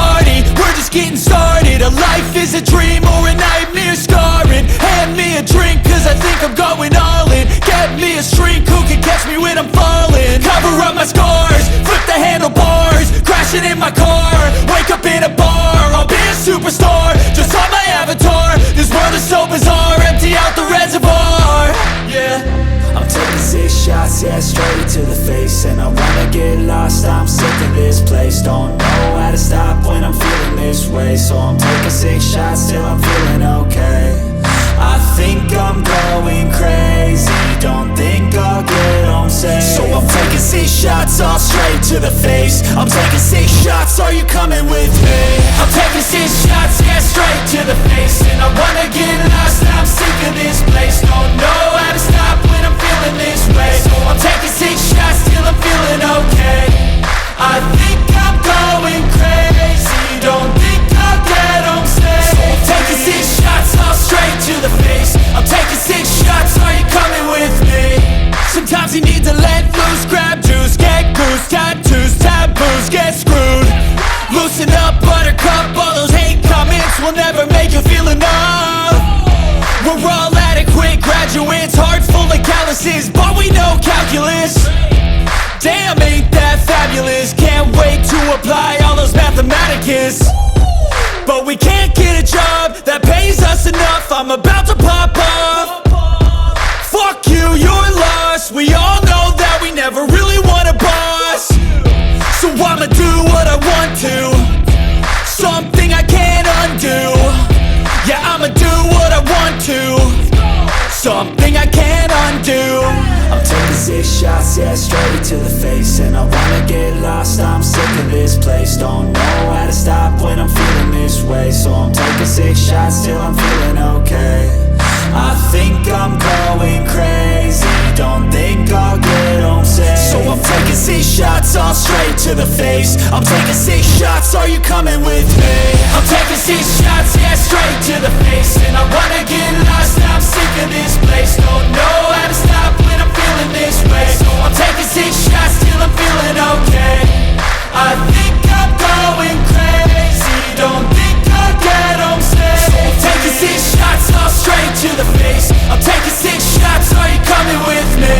party, we're just getting started. A life is a dream or a nightmare scarring. Hand me a drink cause I think I'm going all in. Get me a shrink who can catch me when I'm falling. Cover up my scars, flip the handlebars, crashing in my car, wake up in a bar. I'll be a superstar, just on my avatar. This world is so bizarre, empty out the reservoir. Yeah, I'm taking 6 shots, yeah, straight to the face. And I wanna get lost, I'm sick of this place. Don't know how to stop when I'm feeling this way. So I'm taking 6 shots till I'm feeling okay. I think I'm going crazy, don't think I'll get home safe. So I'm taking 6 shots, all straight to the face. I'm taking 6 shots, are you coming with me? I'm taking 6 shots, yeah, straight to the face. And I wanna get lost, I'm sick of this place. Don't know how to stop when I'm feeling this way. So I'm taking 6 shots till I'm feeling okay. I think I'm going crazy, don't think I'll get home safe. So I'm taking 6 shots, all straight to the face. I'm taking 6 shots, are you coming with me? Sometimes you need to let loose, grab juice, get goose, tattoos, taboos, get screwed. Loosen up, buttercup, all those hate comments will never make you feel enough. We're all adequate graduates, heart full of calluses, but we know calculus. Damn, ain't that fabulous, can't wait to apply all those mathematicus. But we can't get a job that pays us enough, I'm about to pop off. Fuck you, you're lost, we all know that we never really want a boss. So I'ma do what I want to, something I can't undo. Yeah, I'ma do what I want to, something I can't undo. I'm taking 6 shots, yeah, straight to the face. And I wanna get lost, I'm sick of this place. Don't know how to stop when I'm feeling this way. So I'm taking 6 shots till I'm feeling okay. I think I'm going crazy, don't think I'll get home safe. So I'm taking 6 shots, all straight to the face. I'm taking 6 shots, are you coming with me? I'm taking 6 shots, yeah, straight to the face. And I wanna get lost, I'm sick of this place. Don't know how to stop when I'm feeling this way. So I'm taking 6 shots till I'm feeling okay. I think I'm going crazy, don't think I'll get home safe. So I'm taking 6 shots, all straight to the face. I'm taking 6 shots, are you coming with me?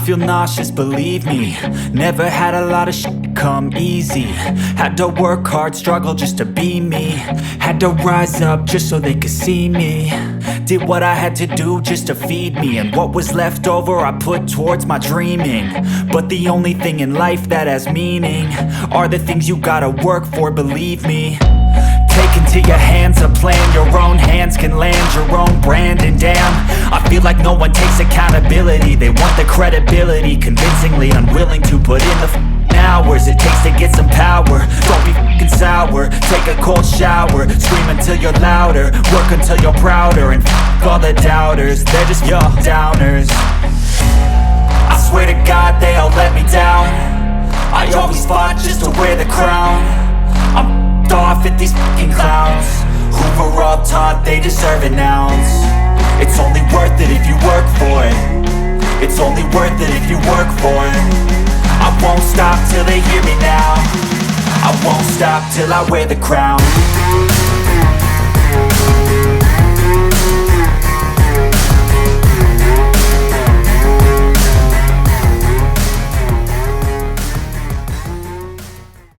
feel nauseous, believe me. Never had a lot of shit come easy. Had to work hard, struggle just to be me. Had to rise up just so they could see me. Did what I had to do just to feed me. And what was left over I put towards my dreaming. But the only thing in life that has meaning are the things you gotta work for, believe me. Take into your hands a plan. Your own hands can land your own brand. And damn, I feel like no one takes accountability. They want the credibility, convincingly unwilling to put in the hours it takes to get some power. Don't be f***ing sour. Take a cold shower. Scream until you're louder. Work until you're prouder. And f*** all the doubters, they're just your downers. I swear to God they all let me down. I always fought just to wear the crown. I'm off at these fucking clowns who were all taught they deserve an ounce. It's only worth it if you work for it. It's only worth it if you work for it. I won't stop till they hear me now. I won't stop till I wear the crown.